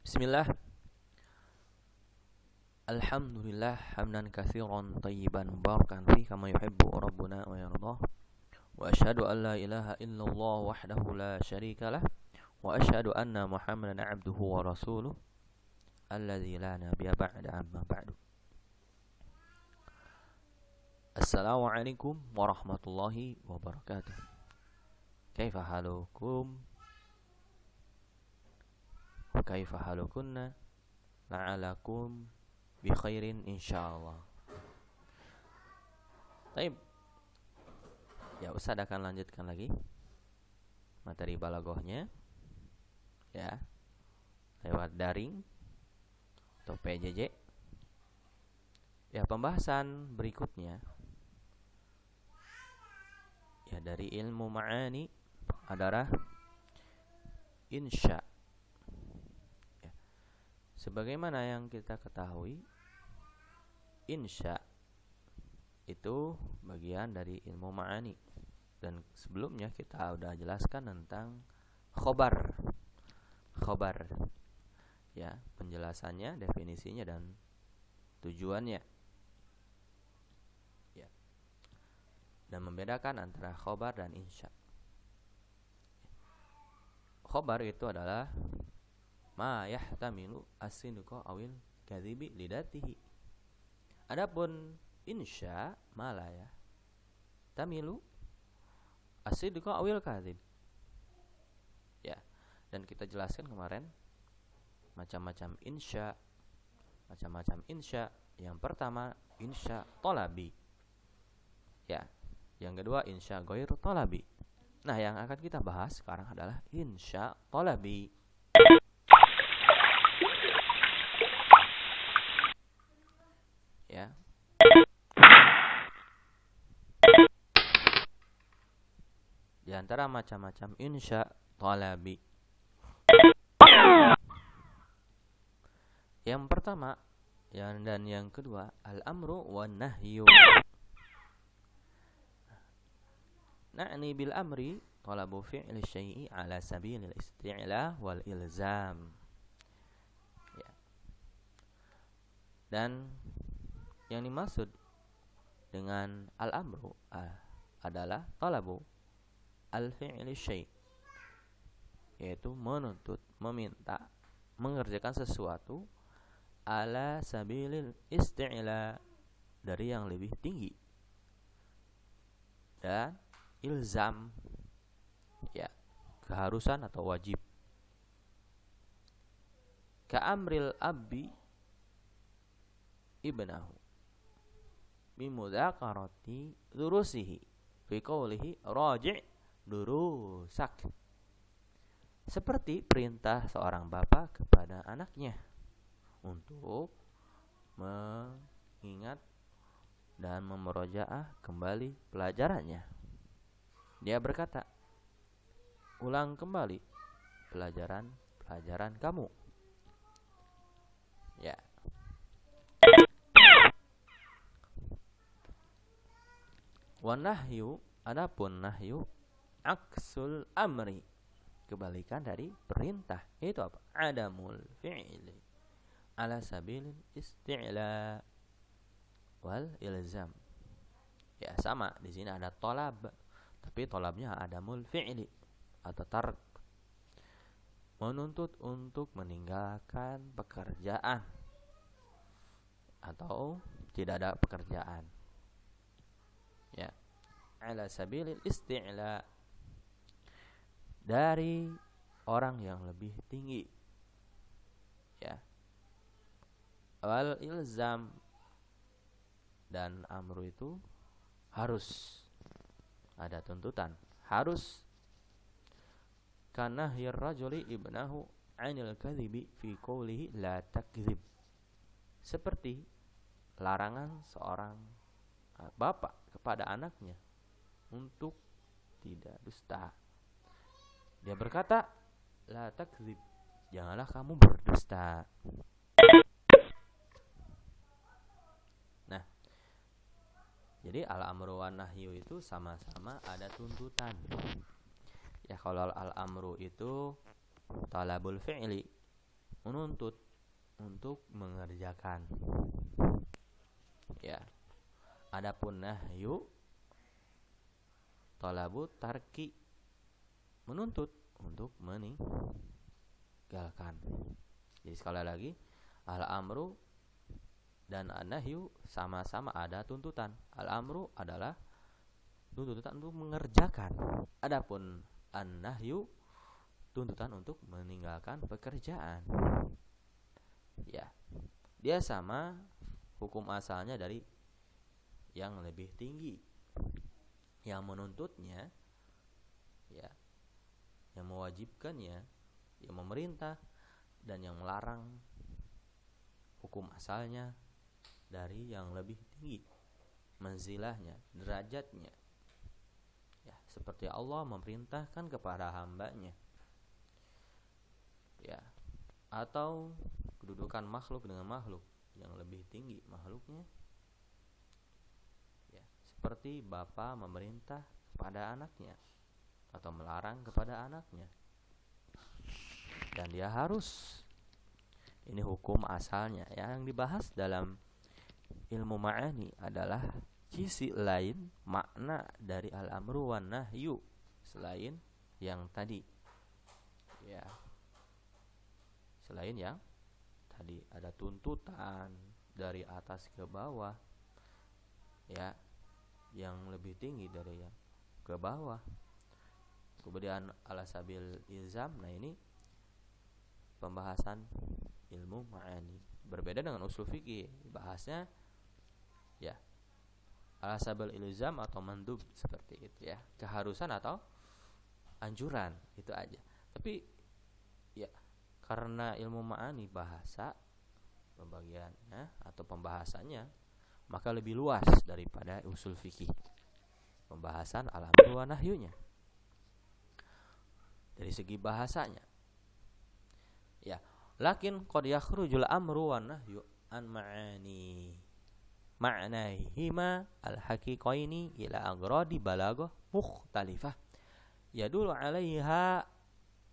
Bismillah. Alhamdulillah hamdan katsiran tayyiban mubarakan fi kama yuhibbu rabbuna wa yardah. Wa asyhadu an la ilaha illallah wahdahu la syarikalah wa asyhadu anna Muhammadan abduhu wa rasuluh alladzi la nabiyya ba'da amma ba'du. Assalamualaikum warahmatullahi wabarakatuh. Kaifa halukum? Wa kaifa halukunna? La'alakum bi khairin insyaallah. Baik. Ya, Ustaz akan lanjutkan lagi materi balaghahnya ya, lewat daring atau PJJ. Ya, pembahasan berikutnya ya dari ilmu ma'ani adalah insya. Ya. Sebagaimana yang kita ketahui, insya itu bagian dari ilmu ma'ani. Dan sebelumnya kita udah jelaskan tentang khobar. Khobar. Ya, penjelasannya, definisinya dan tujuannya. Ya. Dan membedakan antara khobar dan insya. Khobar itu adalah ma yahtamilu as-sidqa awil kadhibi lidatihi. Adapun insya malaya tamilu as-sidqa awil kadhib. Ya, dan kita jelaskan kemarin macam-macam insya. Macam-macam insya. Yang pertama insya talabi. Ya, yang kedua insya ghair talabi. Nah, yang akan kita bahas sekarang adalah insya talabi. Ya. Di antara macam-macam insya talabi. Yang pertama dan yang kedua al-amru wan nahyu. Na'ni bil amri talabu fi'li syai'i ala sabilil isti'la wal ilzam. Ya. Dan yang dimaksud dengan al-amru adalah talabu al-fi'li syai', yaitu menuntut, meminta, mengerjakan sesuatu ala sabilil isti'la, dari yang lebih tinggi, dan ilzam, ya, keharusan atau wajib. Ka'amril abbi ibnahu bimudzakarati durusihi fi qawlihi raji' durusak. Seperti perintah seorang bapak kepada anaknya untuk mengingat dan memurojaah kembali pelajarannya. Dia berkata, ulang kembali pelajaran kamu. Ya. Wa nahyu, adapun nahyu aksul amri, kebalikan dari perintah. Itu apa? Adamul fi'li ala sabilil isti'la wal ilzam. Ya, sama, di sini ada tolab, tapi tolabnya adamul fi'li atau tark, menuntut untuk meninggalkan pekerjaan atau tidak ada pekerjaan. Ya, ala sabilil isti'la, dari orang yang lebih tinggi. Ya, wal ilzam, dan amru itu harus ada tuntutan, harus. Kana hirrajuli ibnahu anil kadhibi fi qawlihi la takdzib. Seperti larangan seorang bapak kepada anaknya untuk tidak dusta. Dia berkata, la takdzib, janganlah kamu berdusta. Nah, jadi al-amru wan nahyu itu sama-sama ada tuntutan. Ya, kalau al-amru itu talabul fi'li, menuntut untuk mengerjakan. Ya. Adapun nahyu talabu tarki, menuntut untuk meninggalkan. Jadi sekali lagi, al-amru dan an-nahyu sama-sama ada tuntutan. Al-amru adalah tuntutan untuk mengerjakan. Adapun an-nahyu tuntutan untuk meninggalkan pekerjaan. Ya. Dia sama, hukum asalnya dari yang lebih tinggi. Yang menuntutnya, ya, yang mewajibkannya, yang memerintah, dan yang melarang hukum asalnya dari yang lebih tinggi manzilahnya, derajatnya. Ya, seperti Allah memerintahkan kepada hambanya. Ya, atau kedudukan makhluk dengan makhluk yang lebih tinggi makhluknya. Ya, seperti bapa memerintah kepada anaknya atau melarang kepada anaknya. Dan dia harus, ini hukum asalnya. Yang dibahas dalam ilmu ma'ani adalah sisi lain makna dari al-amru wan nahyu selain yang tadi. Ya. Selain yang tadi ada tuntutan dari atas ke bawah. Ya. Yang lebih tinggi dari yang ke bawah. Kemudian ala sabil ilzam. Nah, ini pembahasan ilmu ma'ani. Berbeda dengan usul fikih, bahasnya ya ala sabil ilzam atau mandub, seperti itu ya, keharusan atau anjuran, itu aja. Tapi ya karena ilmu ma'ani bahasa pembagiannya atau pembahasannya, maka lebih luas daripada usul fikih pembahasan al-amru wa nahyunya dari segi bahasanya. Ya, lakin qad yakhrujul amru wan nahyu an ma'ani ma'nahima al-haqiqaini ila agradi balaghah mukhtalifah yadullu 'alaiha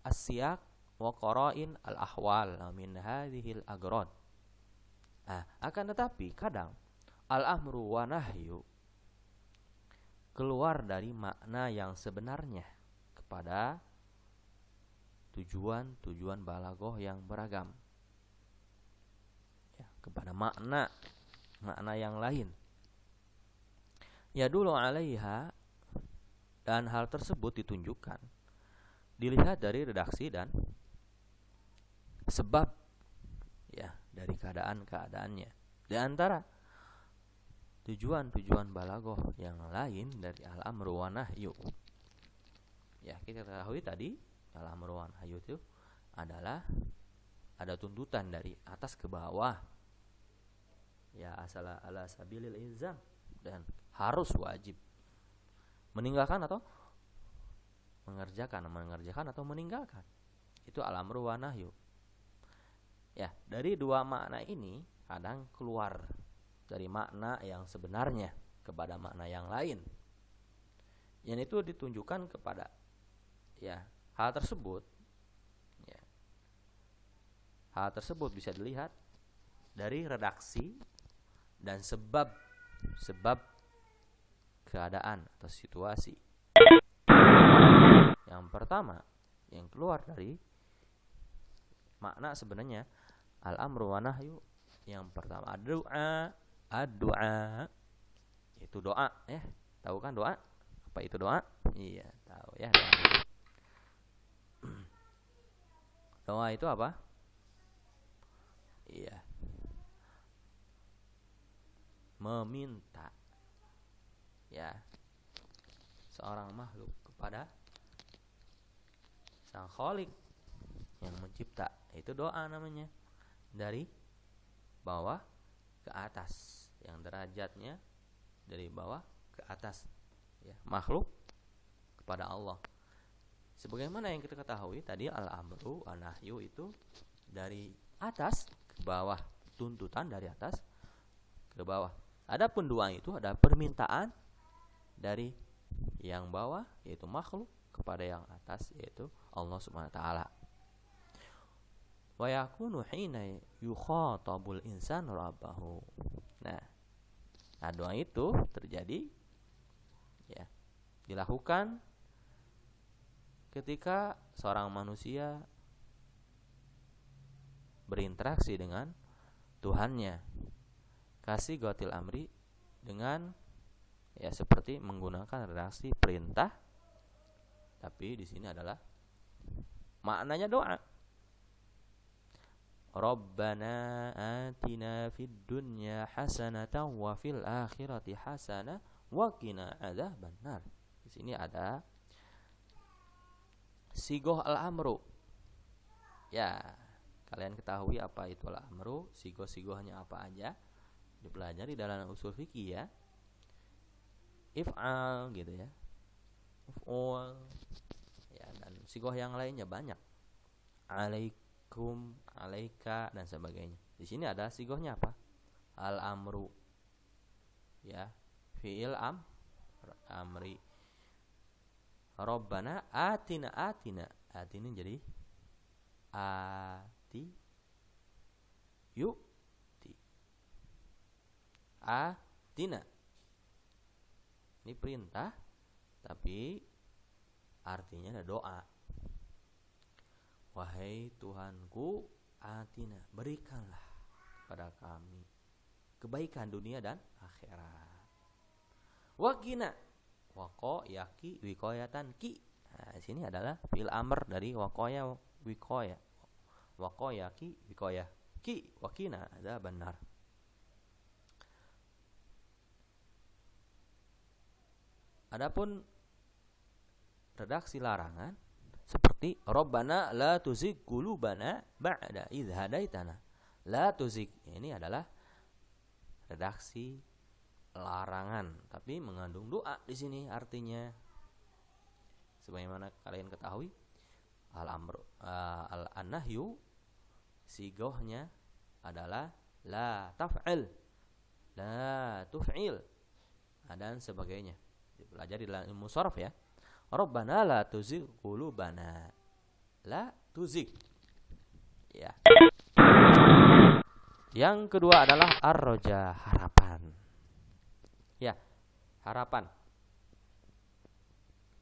as-siyaq wa qara'in al-ahwal min hadhil agrad. Akan tetapi kadang al-amru wa nahyu keluar dari makna yang sebenarnya kepada tujuan balaghah yang beragam. Ya, kepada makna yang lain. Ya dulu 'alaiha, dan hal tersebut ditunjukkan dilihat dari redaksi dan sebab, ya, dari keadaannya. Di antara tujuan balaghah yang lain dari al-amru wa nahyu. Ya, kita ketahui tadi al-amru wa nahyu itu adalah ada tuntutan dari atas ke bawah. Ya, asala ala sabilil ilzam, dan harus wajib meninggalkan atau mengerjakan atau meninggalkan. Itu al-amru wa nahyu. Ya, dari dua makna ini kadang keluar dari makna yang sebenarnya kepada makna yang lain. Yang itu ditunjukkan kepada, ya, hal tersebut, ya, hal tersebut bisa dilihat dari redaksi dan sebab keadaan atau situasi. Yang pertama, yang keluar dari makna sebenarnya al-amru wa nahyu, yang pertama ad-du'a, itu doa, ya. Tahu kan doa? Apa itu doa? Iya, tahu ya. Doa itu apa? Iya, meminta, ya, seorang makhluk kepada sang Khalik yang mencipta. Itu doa namanya. Dari bawah ke atas, yang derajatnya dari bawah ke atas, ya, makhluk kepada Allah. Sebagaimana yang kita ketahui tadi, al-amru wa nahyu itu dari atas ke bawah, tuntutan dari atas ke bawah. Adapun doa itu ada permintaan dari yang bawah, yaitu makhluk, kepada yang atas, yaitu Allah Subhanahu wa taala. wa yakunu hina yukhatabul insan rabbahu. Nah, doa itu terjadi ya, dilakukan ketika seorang manusia berinteraksi dengan Tuhannya. Kasih gotil amri dengan ya seperti menggunakan redaksi perintah, tapi di sini adalah maknanya doa. Rabbana atina fid dunya hasanatan wa fil akhirati hasanah wa qina adzabannar. Di sini ada sigoh al-amru. Ya, kalian ketahui apa itu al-amru, sigoh-sigohnya apa aja, dipelajari dalam usul fikih ya. If'al gitu ya, uf'ul ya, dan sigoh yang lainnya banyak. Alaikum, alaika dan sebagainya. Di sini ada sigohnya apa? Al-amru. Ya, fi'il amri. Rabbana atina. Atina jadi ati yu'ti. Atina. Ini perintah, tapi artinya ada doa. Wahai Tuhanku, atina, berikanlah kepada kami kebaikan dunia dan akhirat. Waqina, waqo yaki wikoyatan ki. Nah, sini adalah fi'il amr dari waqoya wikoya. Waqo yaki wikoya ki, waqina ada benar. Adapun redaksi larangan seperti Rabbana la tuzigh qulubana ba'da idh hadaitana. La tuzigh ini adalah redaksi larangan, tapi mengandung doa di sini artinya. Sebagaimana kalian ketahui, al-amru al-nahyu sigohnya adalah la taf'il, la tuf'il, dan sebagainya. Dipelajari dalam ilmu sharaf ya. Rabbana la tuzigh qulubana. La tuzigh. Ya. Yang kedua adalah ar-raja, harapan. Ya, harapan.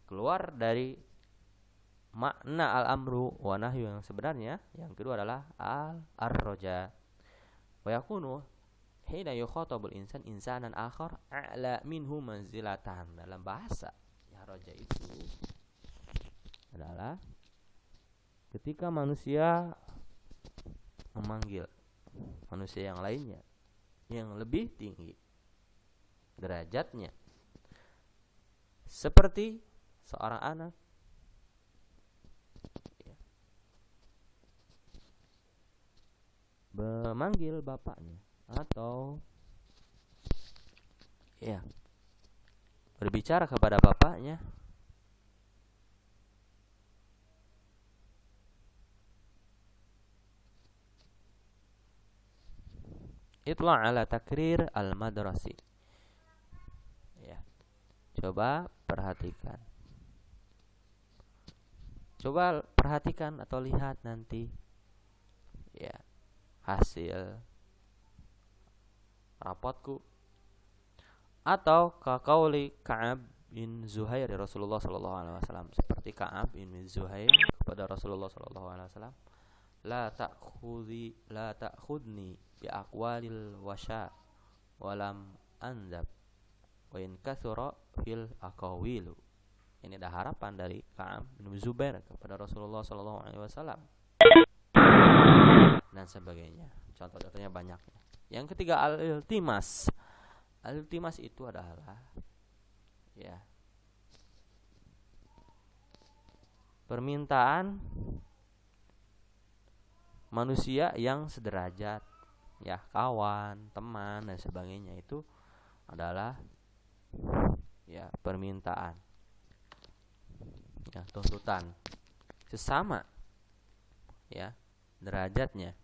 Keluar dari makna al-amru wa nahyu yang sebenarnya, yang kedua adalah ar-raja. Wa yakunu hina yukhatabul insan insanan akhar a'la minhu manzilatan. Dalam bahasa ya, raja itu adalah ketika manusia memanggil manusia yang lainnya yang lebih tinggi derajatnya, seperti seorang anak ya, memanggil bapaknya, atau ya berbicara kepada bapaknya. Itla' ala takrir al-madrasi. Ya. Coba perhatikan. Coba perhatikan atau lihat nanti ya hasil rapotku, atau kaqauli Ka'ab bin Zuhair Rasulullah sallallahu alaihi wasallam, seperti Ka'ab bin Zuhair kepada Rasulullah sallallahu alaihi wasallam, la ta'khudni bi aqwalil wasya walam andab wa in kathura fil aqawilu. Ini ada harapan dari Ka'ab bin Zubair kepada Rasulullah sallallahu alaihi wasallam dan sebagainya. Contoh-contohnya banyak. Yang ketiga al-iltimas. Al-iltimas itu adalah ya permintaan manusia yang sederajat, ya kawan, teman dan sebagainya, itu adalah ya permintaan, ya tuntutan sesama ya derajatnya.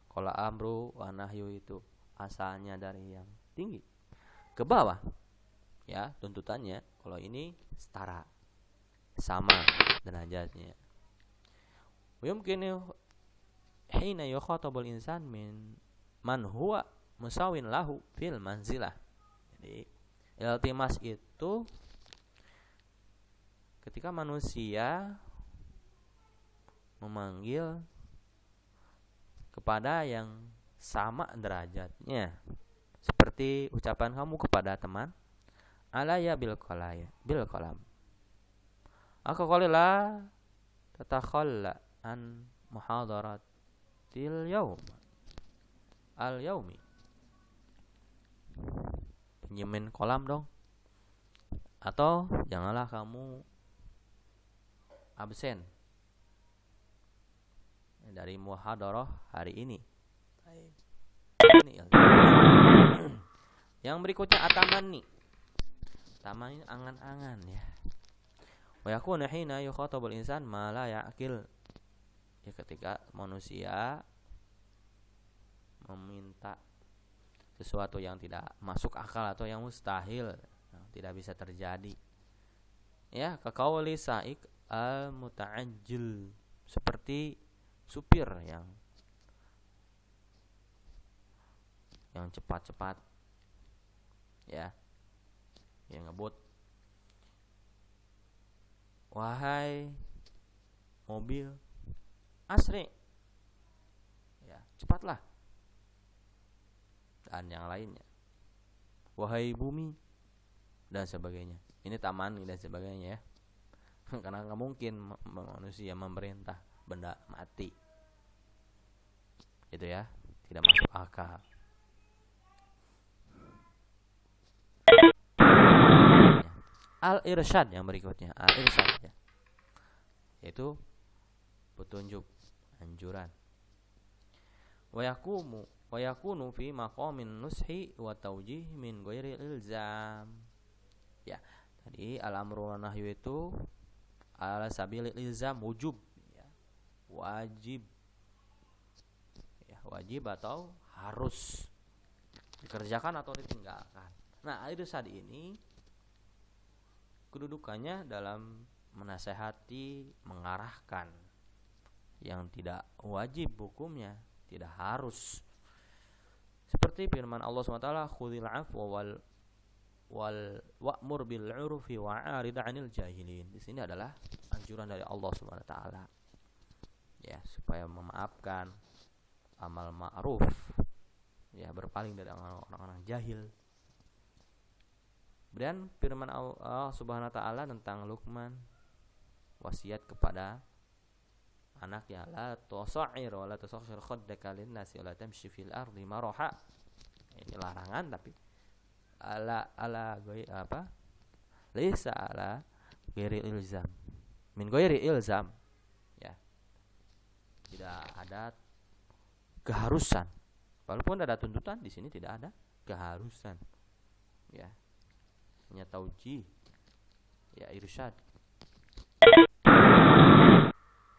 Kalau amru wa nahyu itu asalnya dari yang tinggi ke bawah, ya tuntutannya. Kalau ini setara, sama derajatnya. Mungkin hina yukhatabul insan min man huwa musawin lahu fil manzilah. Jadi iltimas itu ketika manusia memanggil kepada yang sama derajatnya, seperti ucapan kamu kepada teman, alaya bil qalam. Aku qalila tatakhalla an muhadaratil yaumi. Pinjemin kolam dong. Atau janganlah kamu absen dari muhadarah hari ini. Yang berikutnya ataman nih. Taman ini angan-angan ya. Wa yakunu hina yukhatabul insan ma la ya'qil. Ya ketika manusia meminta sesuatu yang tidak masuk akal atau yang mustahil, yang tidak bisa terjadi. Ya, kaqauli sa'iq al-muta'ajjil, seperti supir yang cepat-cepat ya, yang ngebut. Wahai mobil asri, ya cepatlah, dan yang lainnya. Wahai bumi dan sebagainya. Ini taman dan sebagainya ya. Karena nggak mungkin manusia memerintah benda mati, itu ya, tidak masuk akal. Al-irsyad yang berikutnya, al-irsyad ya, yaitu petunjuk, anjuran. Wa yakunu fi maqamin nushi wa taujih min ghairi ilzam. Ya, tadi al-amru wa nahyu itu ala sabilil ilzam, wujub ya. Wajib. Ya, wajib atau harus dikerjakan atau ditinggalkan. Nah, al-irsyad ini kedudukannya dalam menasehati, mengarahkan, yang tidak wajib hukumnya, tidak harus. Seperti firman Allah SWT, khudhil afwa wa'mur bil 'urfi wa'arid 'anil jahilin. Di sini adalah anjuran dari Allah SWT ya, supaya memaafkan, amal ma'ruf ya, berpaling dari orang-orang jahil. Dan firman Allah Subhanahu wa taala tentang Luqman, wasiat kepada anaknya, la tusa'ir wa la tusakhir khaddaka lin-nasi wa la tamshi fil ardi maraha. Ini larangan, tapi laisa ala ghairi ilzam, min ghairi ilzam ya, tidak ada keharusan. Walaupun ada tuntutan, di sini tidak ada keharusan ya, hanya taujih ya, irsyad.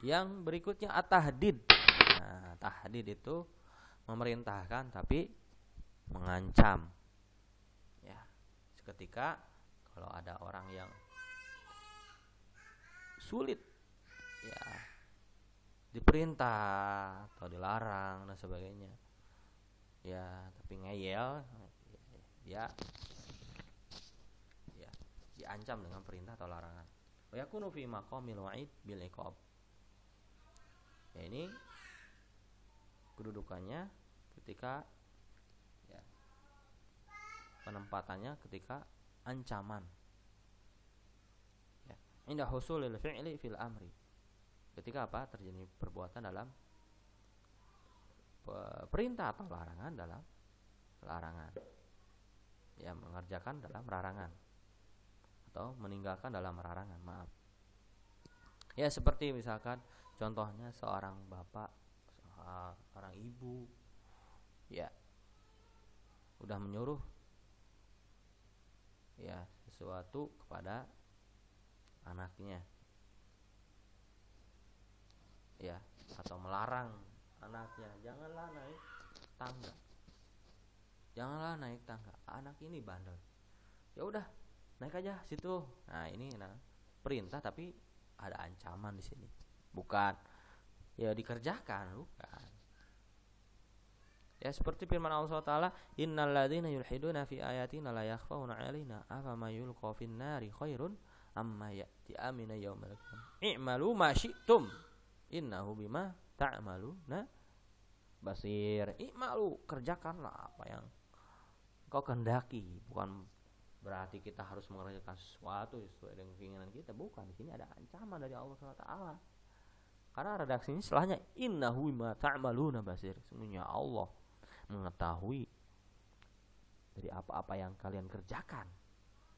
Yang berikutnya at-tahdid. Nah, tahdid itu memerintahkan tapi mengancam ya. Seketika kalau ada orang yang sulit ya, diperintah atau dilarang dan sebagainya ya, tapi ngeyel ya, diancam dengan perintah atau larangan. Wa yakunu fi maqamil wa'id bil iqab. Ya, ini kedudukannya ketika ya, penempatannya ketika ancaman ya, inda husulil fi'li fil amri, ketika apa, terjadi perbuatan dalam perintah atau larangan dalam larangan ya, mengerjakan dalam larangan atau meninggalkan dalam larangan, maaf ya. Seperti misalkan contohnya seorang bapak, seorang ibu ya, udah menyuruh ya sesuatu kepada anaknya ya, atau melarang anaknya, janganlah naik tangga, anak ini bandel, ya udah naik aja situ. Nah, ini perintah tapi ada ancaman di sini, bukan ya dikerjakan, bukan Ya, seperti firman Allah Taala, innal ladzina yulhiduna fi ayatina la yakhfauna 'alaina afama yulqa fin nari khairun amma ya'ti amina yaumil qiyamah. I'malu ma syi'tum innahu bima ta'maluna basir. I'malu, kerjakanlah apa yang kau kehendaki. Bukan berarti kita harus mengerjakan sesuatu sesuai dengan keinginan kita, bukan. Di sini ada ancaman dari Allah SWT. Karena redaksi ini setelahnya innahu bima ta'maluna basir. Sesungguhnya Allah mengetahui dari apa-apa yang kalian kerjakan.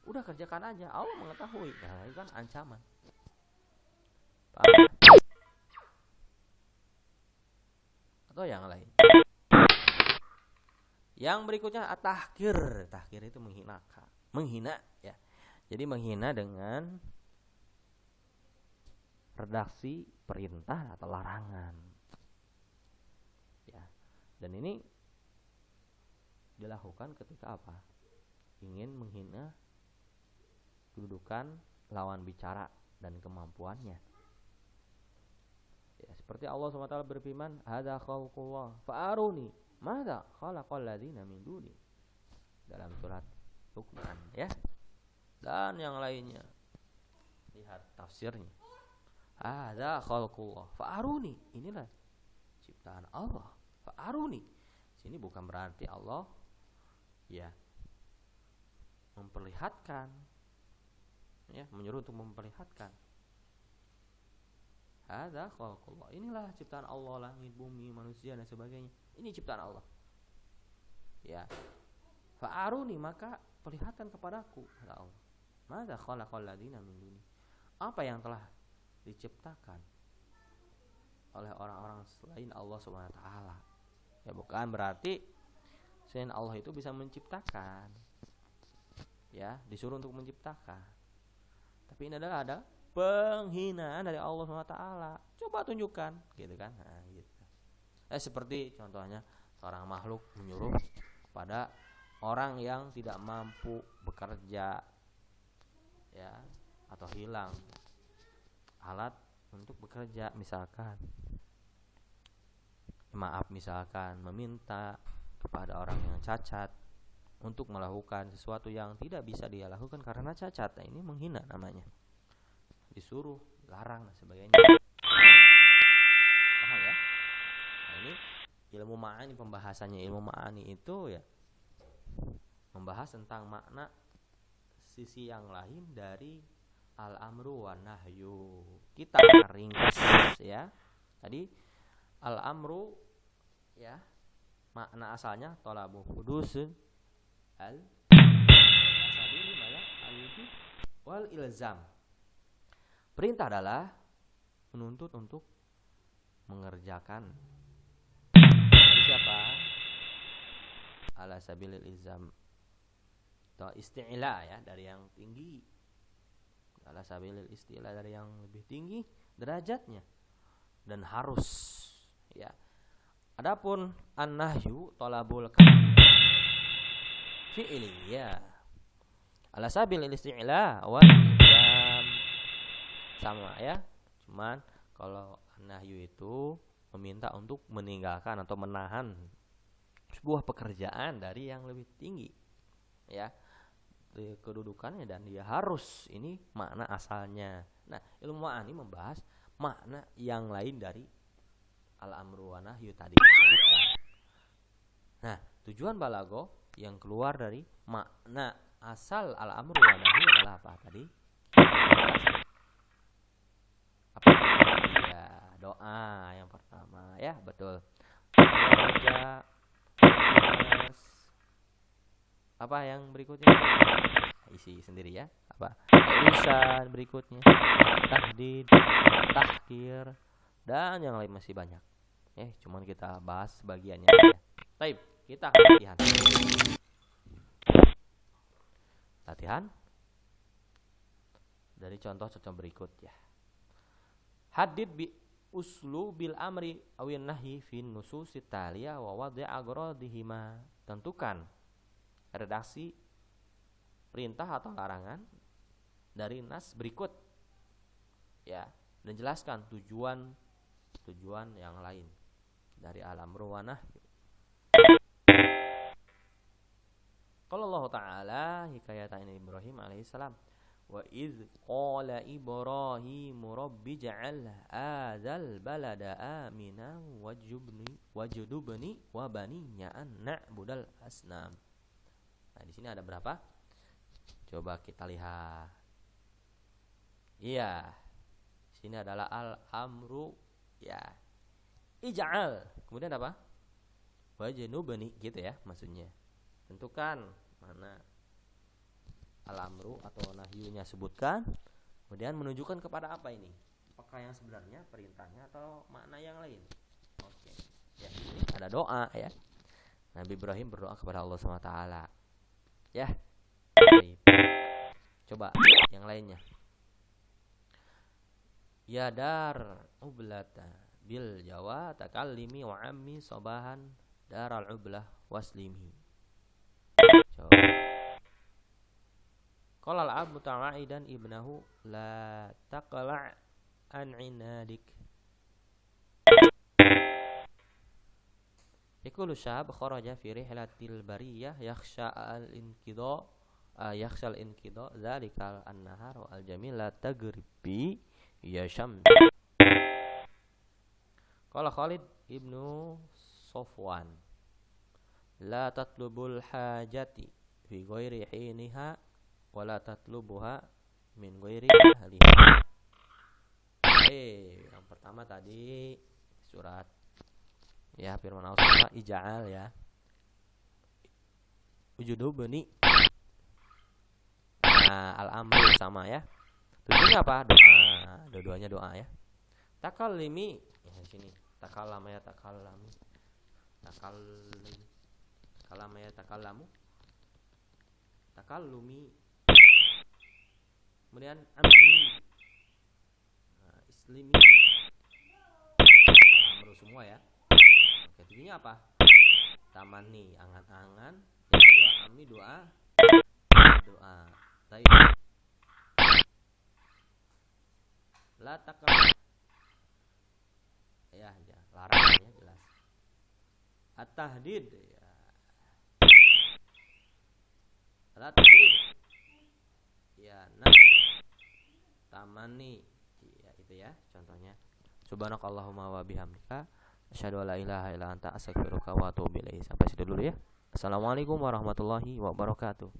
Udah kerjakan aja, Allah mengetahui. Nah, itu kan ancaman. Paham? Atau yang lain. Yang berikutnya at-tahqir. Tahqir itu menghina ya. Jadi menghina dengan redaksi perintah atau larangan. Ya. Dan ini dilakukan ketika apa? Ingin menghina kedudukan lawan bicara dan kemampuannya. Ya, seperti Allah SWT berfirman, "Hadza khalqullah fa'aruni madza khalaqal ladzina min duni." Dalam surat Luqman ya. Dan yang lainnya. Lihat tafsirnya. Hadza khalqullah fa'aruni. Inilah ciptaan Allah. Fa'aruni. Sini bukan berarti Allah ya memperlihatkan, ya, menyuruh untuk memperlihatkan. Hadza khalqullah. Inilah ciptaan Allah, langit, bumi, manusia dan sebagainya. Ini ciptaan Allah. Ya. Fa'aruni, maka perlihatkan kepadaku, kata Allah. Madza khalaqal ladzina min duni. Apa yang telah diciptakan oleh orang-orang selain Allah Subhanahu wa taala. Ya, bukan berarti selain Allah itu bisa menciptakan. Ya, disuruh untuk menciptakan. Tapi ini adalah ada penghinaan dari Allah Subhanahu wa taala. Coba tunjukkan, gitu kan? Nah, gitu. Seperti contohnya seorang makhluk menyuruh kepada orang yang tidak mampu bekerja, ya, atau hilang alat untuk bekerja, misalkan misalkan meminta kepada orang yang cacat untuk melakukan sesuatu yang tidak bisa dia lakukan karena cacat. Nah, ini menghina namanya. Disuruh, larang dan sebagainya. Paham ya? Nah, ini ilmu ma'ani, pembahasannya ilmu ma'ani itu ya membahas tentang makna sisi yang lain dari al-amru wa nahyu. Kita ringkas ya. Tadi al-amru ya, makna asalnya talabu hudusun al-sabili malah al-wujub wal ilzam. Perintah adalah menuntut untuk mengerjakan. Dari siapa? Ala sabilil ilzam. Atau isti'la ya, dari yang tinggi. Ala sabilil isti'la, dari yang lebih tinggi derajatnya dan harus ya. Adapun an-nahyu talabul fi'li ya. Ala sabilil isti'la wal ilzam sama ya. Cuman kalau an-nahyu itu meminta untuk meninggalkan atau menahan sebuah pekerjaan dari yang lebih tinggi ya, kedudukannya, dan dia harus. Ini makna asalnya. Nah, ilmu ma'ani membahas makna yang lain dari al-amru wa nahyu tadi disebutkan. Nah, tujuan balago yang keluar dari makna asal al-amru wa nahyu adalah apa tadi? Apa? Ya, doa yang pertama ya, betul. Kerja, apa yang berikutnya? Isi sendiri ya. Apa? Tulisan berikutnya, tahdid, tahkir, dan yang lain masih banyak. Cuman kita bahas bagiannya aja. Baik, kita latihan. Latihan dari contoh-contoh berikut ya. Hadid bi uslubil amri awin nahi fin nususit taliyah wa wad'i agradihima. Tentukan redaksi perintah atau larangan dari nas berikut ya, dan jelaskan tujuan yang lain dari al-amru wa nahyu. Qala Allah Ta'ala hikayatan Ibrahim alaihissalam, wa idh qala Ibrahim rabbi ja'al hadzal balada aminan wajnubni wa baniya an na'budal asnam. Nah, di sini ada berapa? Coba kita lihat. Iya. Di sini adalah al-amru ya. Ij'al. Kemudian apa? Wajnubni gitu ya maksudnya. Tentukan mana al-amru atau nahyunya sebutkan, kemudian menunjukkan kepada apa ini? Apakah yang sebenarnya perintahnya atau makna yang lain? Oke. Ya, ini ada doa ya. Nabi Ibrahim berdoa kepada Allah SWT. Ya. Baik. Coba yang lainnya. Ya dar ublata bil jawa takallimi wa ammi sabahan daral ublah waslimi. Qala al-abu ta'idan ibnahu la taqla' an inadik. Yaqulu syab kharaja fi rihlatil bariyah yakhsha al-inqidha dzalikal an-nahar wal jamil la tagribi ya syam. Qala Khalid ibnu Safwan la tatlubul hajati fi ghairi hiniha wala tatlubuha min ghairi ahliha. Yang pertama tadi surat ya firman Allah SWT ija'al ya. Ujudubni. Nah, al-amru sama ya. Tujuannya apa? Doa. Dua-duanya doa ya. Takallimi ya di sini. Takallama ya takallami. Takallama ya takallamu. Takallumi. Kemudian amri. Nah, islimi. Amru semua ya. Oke, tujuannya apa? Tamani, angan-angan. Yang kedua ami doa. Baik. La takal. Ya, larang ya jelas. At-tahdid ya. La takrib. Ya, nah. Tamani. Ya, itu ya contohnya. Subhanakallahumma wa bihamdika asyhadu an la ilaha illa anta astaghfiruka wa atubu ilaik. Sampai situ dulu ya. Assalamualaikum warahmatullahi wabarakatuh.